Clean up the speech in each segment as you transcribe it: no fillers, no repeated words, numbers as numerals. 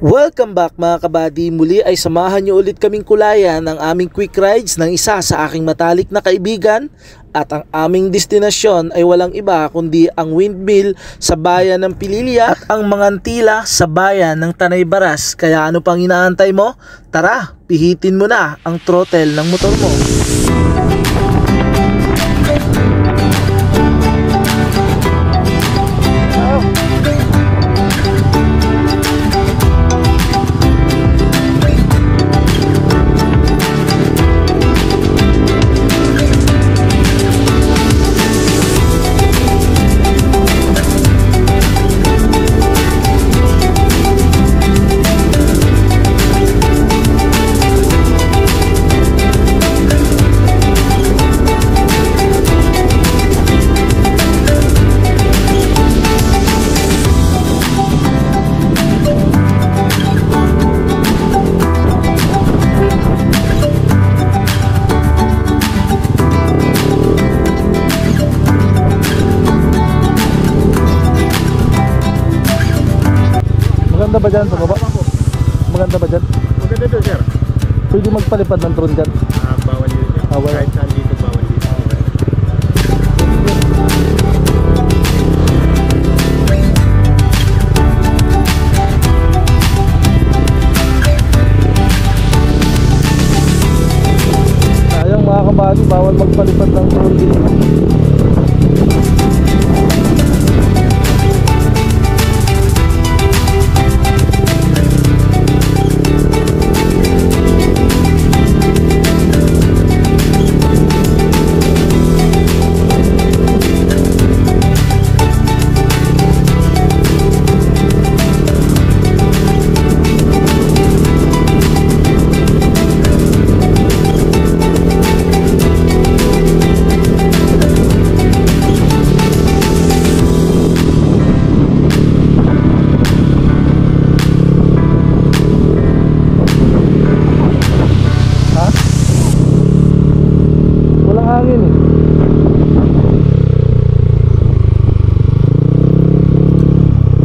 Welcome back mga kabady, muli ay samahan niyo ulit kaming kulayan ang aming quick rides ng isa sa aking matalik na kaibigan at ang aming destinasyon ay walang iba kundi ang windmill sa bayan ng Pililya at ang mga antila sa bayan ng Tanay Baras. Kaya ano pang inaantay mo? Tara, pihitin mo na ang throttle ng motor mo. Maganda ba dyan sa baba? Maganda ba dyan? Maganda doon, sir. Pwede magpalipad ng drone dyan? Bawal yun, sir. Bawal. Kahit saan dito, bawal dito. Sayang mga kabady, bawal magpalipad ng drone dito.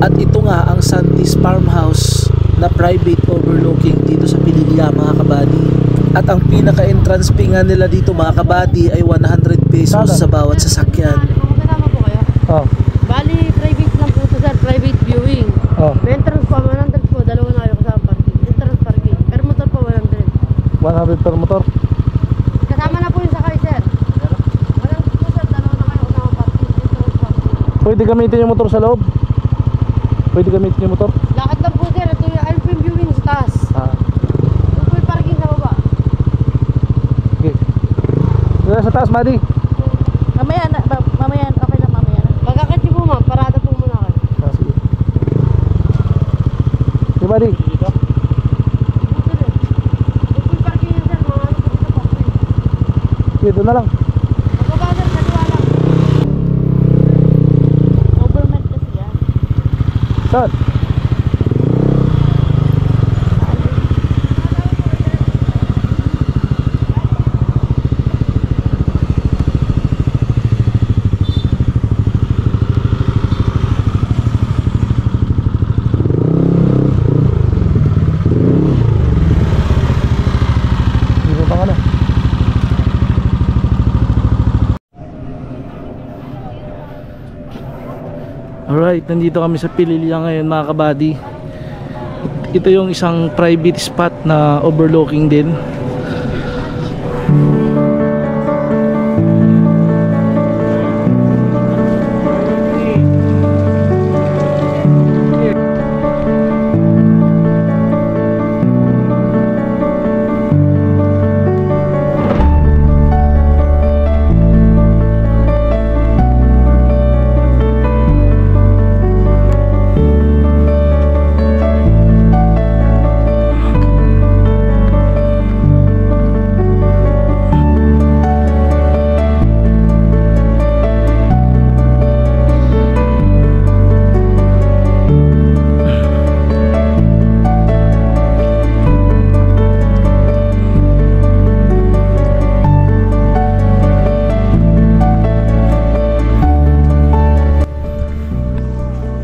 At ito nga ang Santis Farmhouse na private overlooking dito sa Pililya mga kabady. At ang pinaka-entrance fee nga nila dito mga kabady ay 100 pesos sa bawat sasakyan. Kasama po kayo? Oh. Bali, private lang po ito sir, private viewing. Oh. Entrance po, 100 po, dalawa na kayo kasama parking. Entrance parking, per motor po 100. 100 per motor. Kasama na po yung sakay sir. 100 po sir, dalawa na kayo kasama parking. Entrance parking. Pwede gamitin yung motor sa loob? Pwede gamitin yung motor? Lakad lang po sir, ito yung alpine viewing sa taas. Ito po yung parking sa baba. Okay. Dito sa taas, buddy. Mamaya na, okay na mamaya na. Pagkakat niyo po ma'am, parada po muna kayo. Sige. Okay, buddy. Ito sir. Ito po yung parking niya sir, mga ano po sa parking. Dito na lang. Mababa sir, kaliwa lang. Overmet kasi yan. Saan? Dito pa nga na. Alright, nandito kami sa Pililya ngayon mga kabady. Ito yung isang private spot na overlooking din.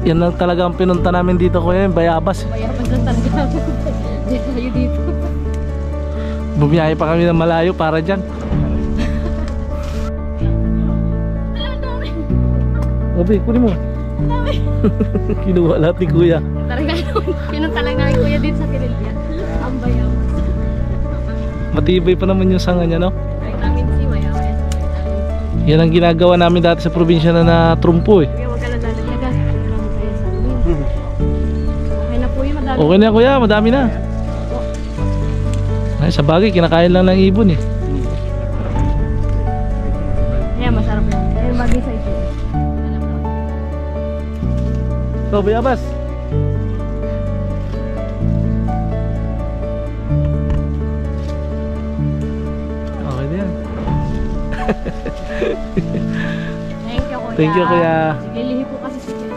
Yan lang talaga ang pinunta namin dito kuya, yung Bayabas. Bayabas lang talaga. Hindi tayo dito. Bumiyahe pa kami ng malayo para dyan. Obi, kunin mo. Kinuha lahat ni kuya. Talaga pinunta lang namin kuya dito sa Pililya. Ang Bayabas. Matibay pa naman yung sanga niya, no? Vitamin C, maya-maya. Yan ang ginagawa namin dati sa probinsya na trumpo eh. Kaya wag ka lang lalaglagan. Marami tayo sa amin. Okay na po yun, madami. Okay na kuya, madami na. Ay, sa bagay, kinakain lang ng ibon eh. Kaya masarap yan. Kaya bagay sa ito. So, Bayabas. Okay na yan. Thank you kuya. Thank you kuya. Naglilihi po kasi si kuya.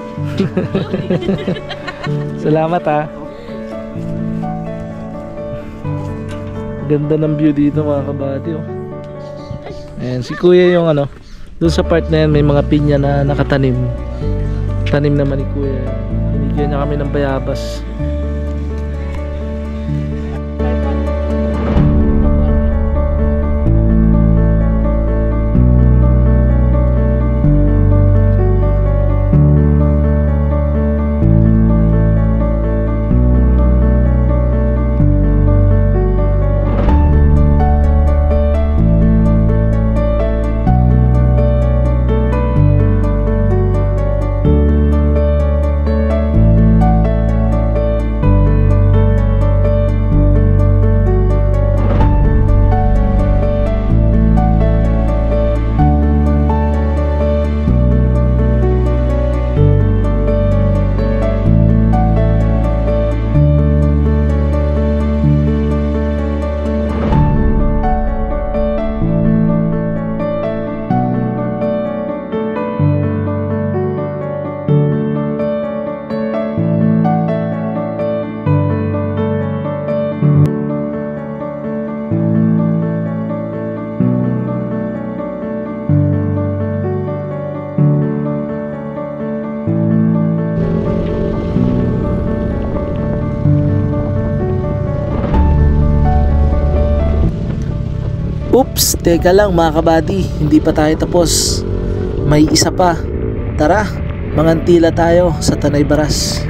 Salamat ha. Ganda ng view dito mga kabady oh. Ayan, si kuya yung ano, doon sa part na yan may mga pinya na nakatanim. Tanim naman ni kuya. Binigyan niya kami ng bayabas. Oops, teka lang mga kabady, hindi pa tayo tapos. May isa pa. Tara, mangantila tayo sa Tanay Baras.